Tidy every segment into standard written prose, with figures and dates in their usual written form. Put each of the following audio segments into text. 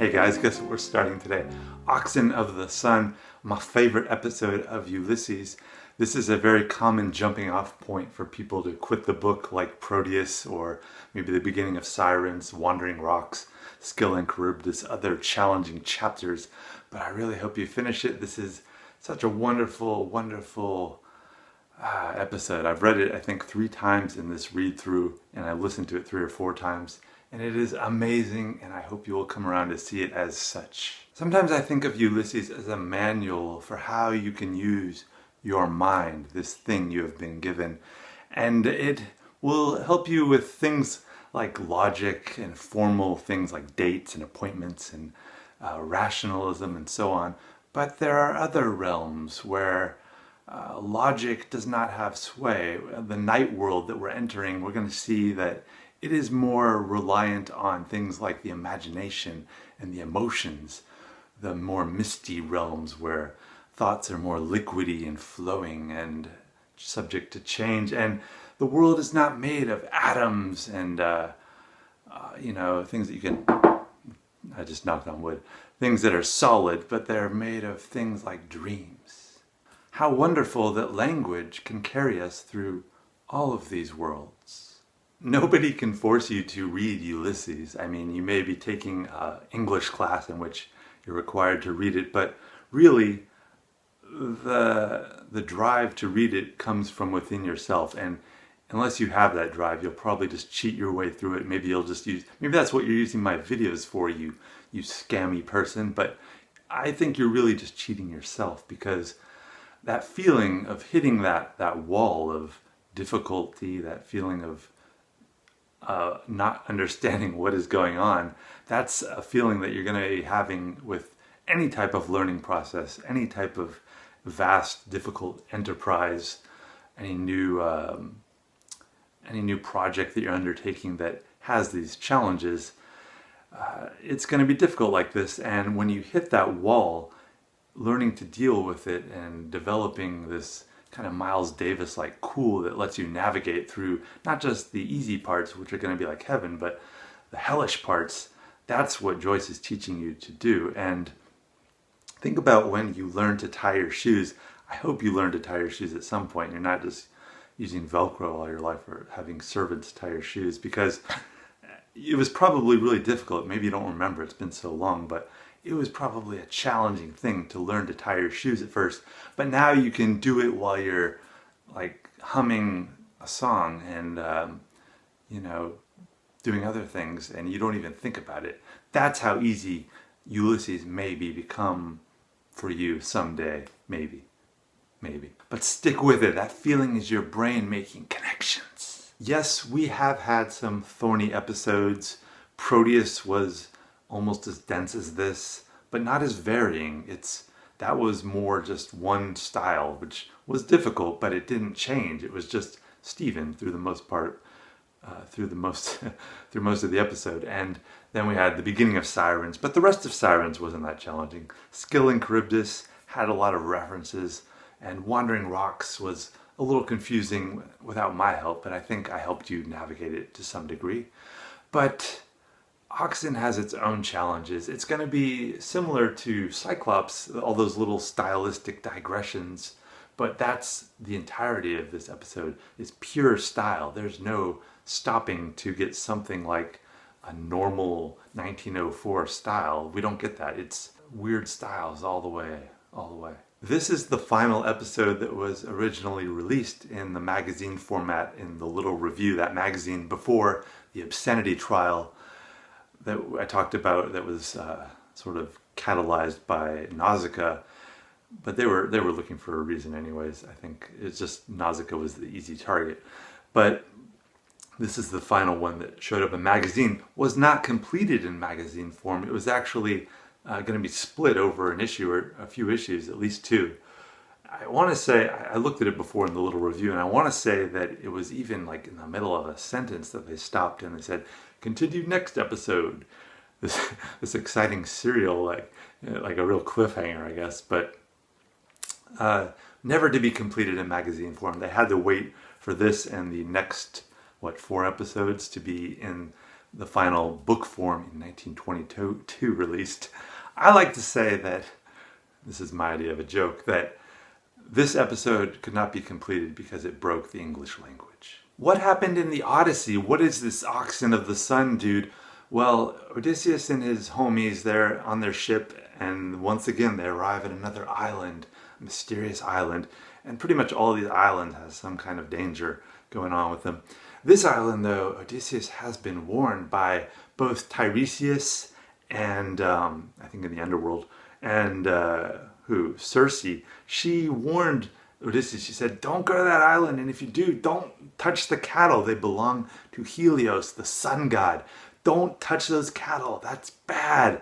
Hey guys, guess what we're starting today? Oxen of the Sun, my favorite episode of Ulysses. This is a very common jumping off point for people to quit the book, like Proteus or maybe the beginning of Sirens, Wandering Rocks, Skill and Charybdis, other challenging chapters. But I really hope you finish it. This is such a wonderful, wonderful episode. I've read it, I think, 3 times in this read through, and I listened to it 3 or 4 times. And it is amazing, and I hope you will come around to see it as such. Sometimes I think of Ulysses as a manual for how you can use your mind, this thing you have been given. And it will help you with things like logic and formal things like dates and appointments and rationalism and so on. But there are other realms where logic does not have sway. The night world that we're entering, we're going to see that it is more reliant on things like the imagination and the emotions, the more misty realms where thoughts are more liquidy and flowing and subject to change. And the world is not made of atoms and, things that you can, I just knocked on wood, things that are solid, but they're made of things like dreams. How wonderful that language can carry us through all of these worlds. Nobody can force you to read Ulysses. I mean, you may be taking an English class in which you're required to read it, but really the drive to read it comes from within yourself. And unless you have that drive, you'll probably just cheat your way through it. Maybe that's what you're using my videos for, you scammy person. But I think you're really just cheating yourself, because that feeling of hitting that wall of difficulty, that feeling of not understanding what is going on, that's a feeling that you're going to be having with any type of learning process, any type of vast, difficult enterprise, any new project that you're undertaking that has these challenges. It's going to be difficult like this, and when you hit that wall, learning to deal with it and developing this kind of Miles Davis-like cool that lets you navigate through not just the easy parts, which are going to be like heaven, but the hellish parts. That's what Joyce is teaching you to do. And think about when you learn to tie your shoes. I hope you learn to tie your shoes at some point. You're not just using Velcro all your life or having servants tie your shoes, because it was probably really difficult. Maybe you don't remember, it's been so long, but it was probably a challenging thing to learn to tie your shoes at first. But now you can do it while you're like humming a song and, doing other things, and you don't even think about it. That's how easy Ulysses maybe become for you someday. Maybe. But stick with it. That feeling is your brain making connections. Yes, we have had some thorny episodes. Proteus was almost as dense as this, but not as varying. That was more just one style, which was difficult, but it didn't change. It was just Stephen through the most part, through most of the episode. And then we had the beginning of Sirens, but the rest of Sirens wasn't that challenging. Skill and Charybdis had a lot of references, and Wandering Rocks was a little confusing without my help, but I think I helped you navigate it to some degree. But Oxen has its own challenges. It's going to be similar to Cyclops, all those little stylistic digressions, but that's the entirety of this episode, is pure style. There's no stopping to get something like a normal 1904 style. We don't get that. It's weird styles all the way. This is the final episode that was originally released in the magazine format, in the little review, that magazine before the obscenity trial that I talked about, that was sort of catalyzed by Nausicaa, but they were looking for a reason anyways. I think it's just Nausicaa was the easy target. But this is the final one that showed up in magazine. Was not completed in magazine form. It was actually going to be split over an issue or a few issues, at least 2. I want to say, I looked at it before in the little review, and I want to say that it was even like in the middle of a sentence that they stopped and they said, "Continue next episode." This exciting serial, like a real cliffhanger, I guess, but never to be completed in magazine form. They had to wait for this and the next 4 episodes to be in the final book form in 1922 released. I like to say that, this is my idea of a joke, that this episode could not be completed because it broke the English language. What happened in the Odyssey? What is this Oxen of the Sun, dude? Well, Odysseus and his homies, they're on their ship, and once again they arrive at another island, a mysterious island, and pretty much all these islands has some kind of danger going on with them. This island, though, Odysseus has been warned by both Tiresias and, I think in the underworld, and Circe. She warned Odysseus, she said, don't go to that island, and if you do, don't touch the cattle. They belong to Helios, the sun god. Don't touch those cattle. That's bad.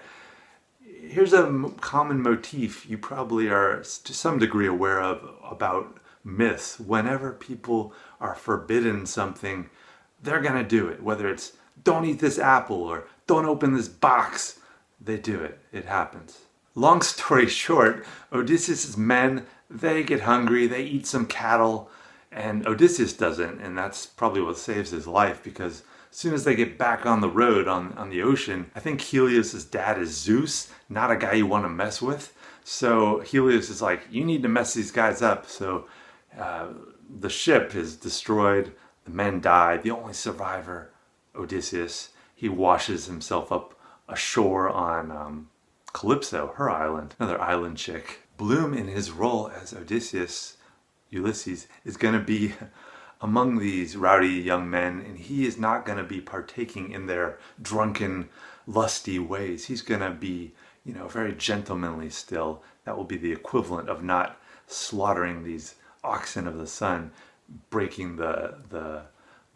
Here's a common motif you probably are to some degree aware of about myths. Whenever people are forbidden something, they're going to do it. Whether it's don't eat this apple or don't open this box, they do it. It happens. Long story short, Odysseus' men, they get hungry, they eat some cattle, and Odysseus doesn't, and that's probably what saves his life, because as soon as they get back on the road, on the ocean, I think Helios' dad is Zeus, not a guy you want to mess with. So Helios is like, you need to mess these guys up. So the ship is destroyed, the men die, the only survivor, Odysseus, he washes himself up ashore on Calypso, her island, another island chick. Bloom, in his role as Odysseus, Ulysses, is going to be among these rowdy young men, and he is not going to be partaking in their drunken, lusty ways. He's going to be, very gentlemanly still. That will be the equivalent of not slaughtering these oxen of the sun, breaking the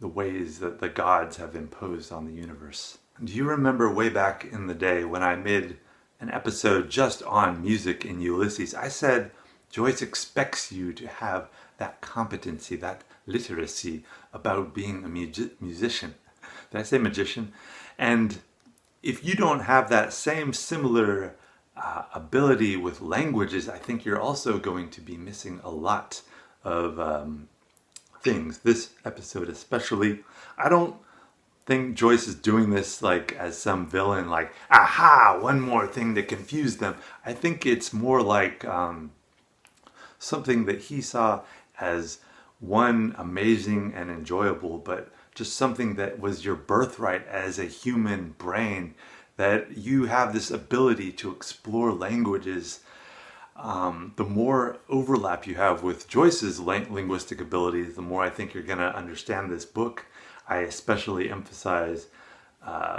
ways that the gods have imposed on the universe. Do you remember way back in the day when I made an episode just on music in Ulysses? I said Joyce expects you to have that competency, that literacy about being a musician. Did I say magician? And if you don't have that same similar ability with languages, I think you're also going to be missing a lot of things. This episode especially. I don't think Joyce is doing this like as some villain, like, aha, one more thing to confuse them. I think it's more like something that he saw as one, amazing and enjoyable, but just something that was your birthright as a human brain, that you have this ability to explore languages. The more overlap you have with Joyce's linguistic abilities, the more I think you're going to understand this book. I especially emphasize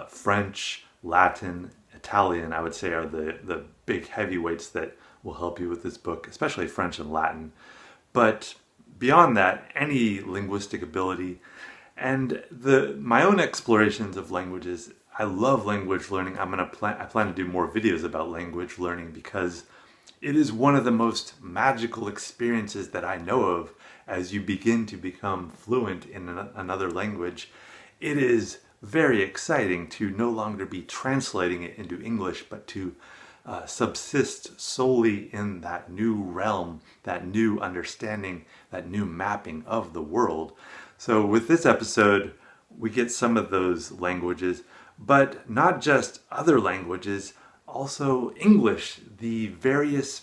French, Latin, Italian, I would say, are the big heavyweights that will help you with this book, especially French and Latin. But beyond that, any linguistic ability and my own explorations of languages. I love language learning. I plan to do more videos about language learning because it is one of the most magical experiences that I know of as you begin to become fluent in another language. It is very exciting to no longer be translating it into English, but to subsist solely in that new realm, that new understanding, that new mapping of the world. So with this episode, we get some of those languages, but not just other languages, also English, the various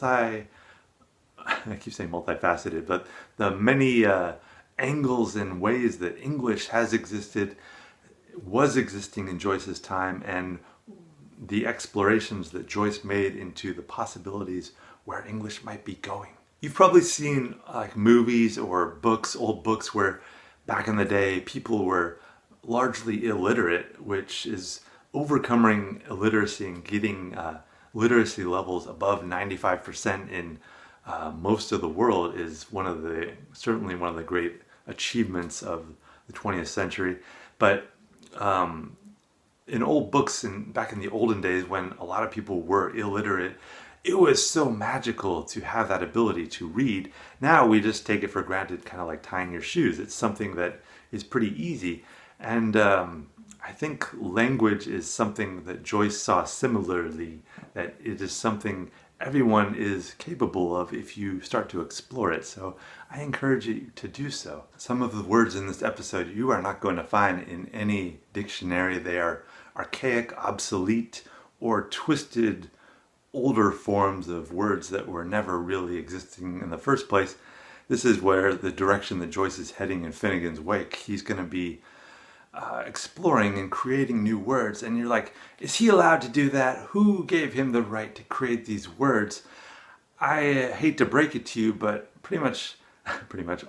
I keep saying multifaceted, but the many angles and ways that English has existed, was existing in Joyce's time, and the explorations that Joyce made into the possibilities where English might be going. You've probably seen like movies or books, old books, where back in the day people were largely illiterate, which is overcoming illiteracy and getting literacy levels above 95% in most of the world is certainly one of the great achievements of the 20th century. But in old books and back in the olden days when a lot of people were illiterate, it was so magical to have that ability to read. Now we just take it for granted, kind of like tying your shoes. It's something that is pretty easy. And I think language is something that Joyce saw similarly, that it is something everyone is capable of if you start to explore it. So I encourage you to do so. Some of the words in this episode you are not going to find in any dictionary. They are archaic, obsolete, or twisted older forms of words that were never really existing in the first place. This is where the direction that Joyce is heading in Finnegan's Wake. He's going to be exploring and creating new words, and you're like, is he allowed to do that? Who gave him the right to create these words? I hate to break it to you, but pretty much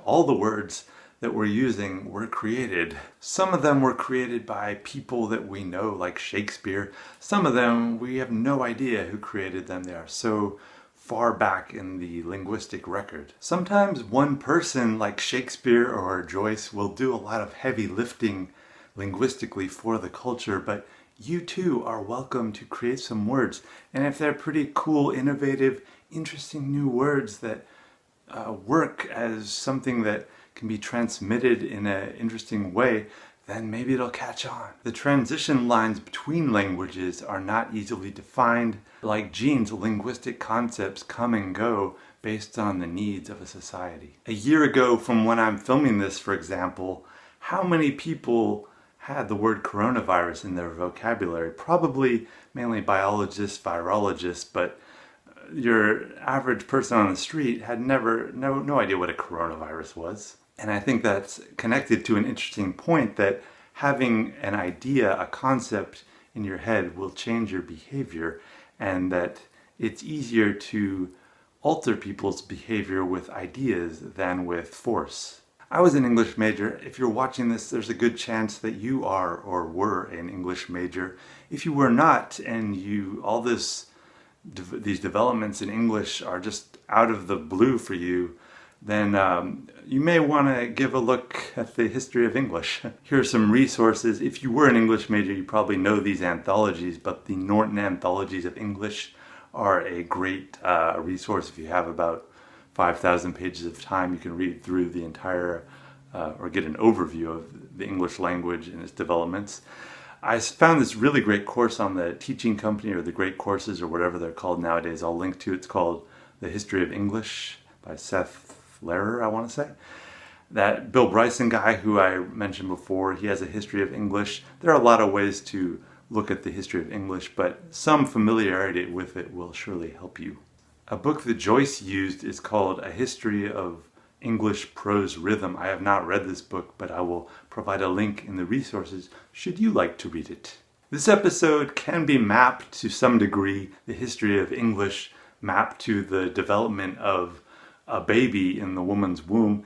all the words that we're using were created. Some of them were created by people that we know, like Shakespeare. Some of them we have no idea who created them. They are so far back in the linguistic record. Sometimes one person like Shakespeare or Joyce will do a lot of heavy lifting linguistically for the culture, but you too are welcome to create some words. And if they're pretty cool, innovative, interesting new words that work as something that can be transmitted in an interesting way, then maybe it'll catch on. The transition lines between languages are not easily defined. Like genes, linguistic concepts come and go based on the needs of a society. A year ago from when I'm filming this, for example, how many people had the word coronavirus in their vocabulary? Probably mainly biologists, virologists, but your average person on the street had no idea what a coronavirus was. And I think that's connected to an interesting point that having an idea, a concept in your head will change your behavior, and that it's easier to alter people's behavior with ideas than with force. I was an English major. If you're watching this, there's a good chance that you are or were an English major. If you were not, and these developments in English are just out of the blue for you, then you may want to give a look at the history of English. Here are some resources. If you were an English major, you probably know these anthologies, but the Norton Anthologies of English are a great resource. If you have about 5,000 pages of time, you can read through the entire, or get an overview of the English language and its developments. I found this really great course on the Teaching Company, or the Great Courses, or whatever they're called nowadays. I'll link to it. It's called The History of English by Seth Lehrer, I want to say. That Bill Bryson guy who I mentioned before, he has a history of English. There are a lot of ways to look at the history of English, but some familiarity with it will surely help you. A book that Joyce used is called A History of English Prose Rhythm. I have not read this book, but I will provide a link in the resources should you like to read it. This episode can be mapped to some degree, the history of English mapped to the development of a baby in the woman's womb.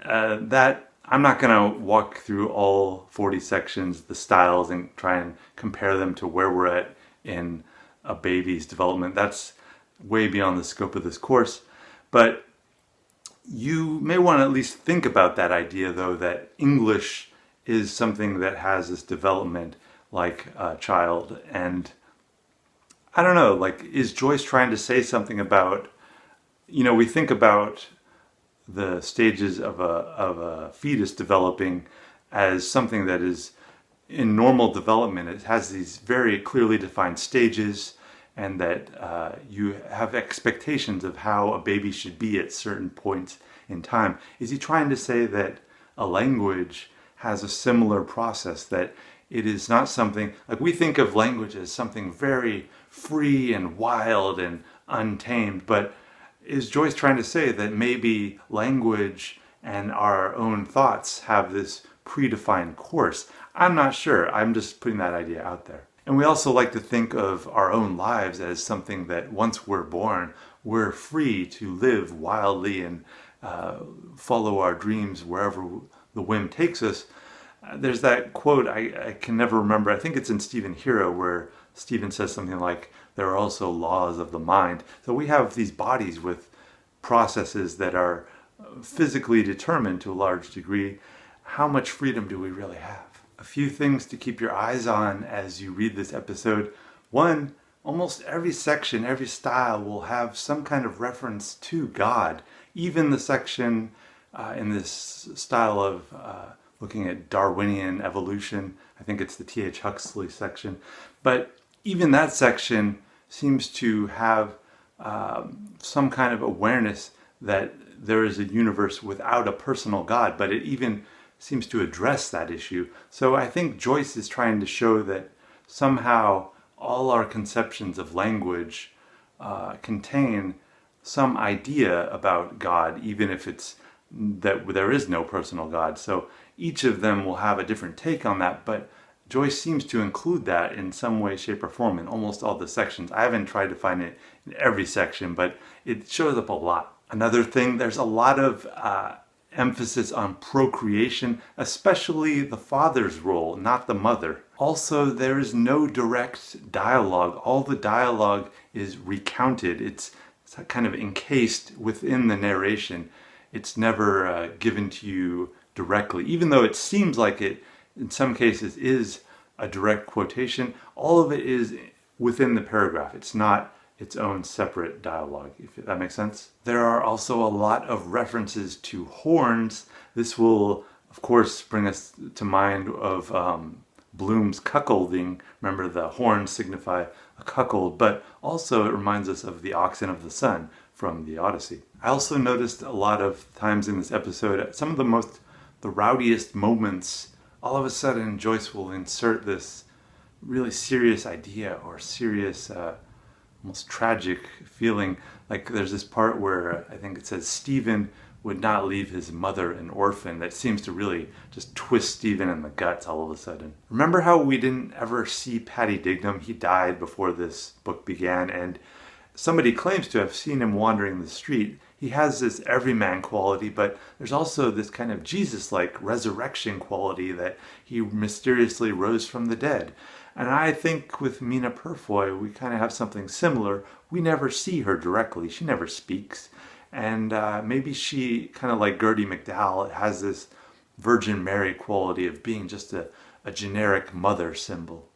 That I'm not going to walk through all 40 sections, the styles, and try and compare them to where we're at in a baby's development. That's way beyond the scope of this course. But you may want to at least think about that idea, though, that English is something that has this development like a child. And I don't know, like, is Joyce trying to say something about, we think about the stages of a fetus developing as something that is in normal development. It has these very clearly defined stages, and that you have expectations of how a baby should be at certain points in time. Is he trying to say that a language has a similar process, that it is not something, like we think of language as something very free and wild and untamed, but is Joyce trying to say that maybe language and our own thoughts have this predefined course? I'm not sure. I'm just putting that idea out there. And we also like to think of our own lives as something that once we're born, we're free to live wildly and follow our dreams wherever the whim takes us. There's that quote, I can never remember, I think it's in Stephen Hero, where Stephen says something like, there are also laws of the mind. So we have these bodies with processes that are physically determined to a large degree. How much freedom do we really have? A few things to keep your eyes on as you read this episode. One, almost every section, every style will have some kind of reference to God. Even the section in this style of looking at Darwinian evolution, I think it's the T.H. Huxley section, but even that section seems to have some kind of awareness that there is a universe without a personal God, but it even seems to address that issue. So I think Joyce is trying to show that somehow all our conceptions of language contain some idea about God, even if it's that there is no personal God. So each of them will have a different take on that, but Joyce seems to include that in some way, shape, or form in almost all the sections. I haven't tried to find it in every section, but it shows up a lot. Another thing, there's a lot of emphasis on procreation, especially the father's role, not the mother. Also, there is no direct dialogue. All the dialogue is recounted. It's kind of encased within the narration. It's never given to you directly, even though it seems like it in some cases is a direct quotation. All of it is within the paragraph. It's not its own separate dialogue, if that makes sense. There are also a lot of references to horns. This will, of course, bring us to mind of Bloom's cuckolding. Remember, the horns signify a cuckold, but also it reminds us of the oxen of the sun from the Odyssey. I also noticed a lot of times in this episode, some of the rowdiest moments, all of a sudden Joyce will insert this really serious idea or serious, almost tragic feeling. Like there's this part where I think it says Stephen would not leave his mother an orphan. That seems to really just twist Stephen in the guts all of a sudden. Remember how we didn't ever see Paddy Dignam? He died before this book began, and somebody claims to have seen him wandering the street. He has this everyman quality, but there's also this kind of Jesus-like resurrection quality that he mysteriously rose from the dead. And I think with Mina Purfoy, we kind of have something similar. We never see her directly. She never speaks. And maybe she, kind of like Gertie McDowell, has this Virgin Mary quality of being just a generic mother symbol.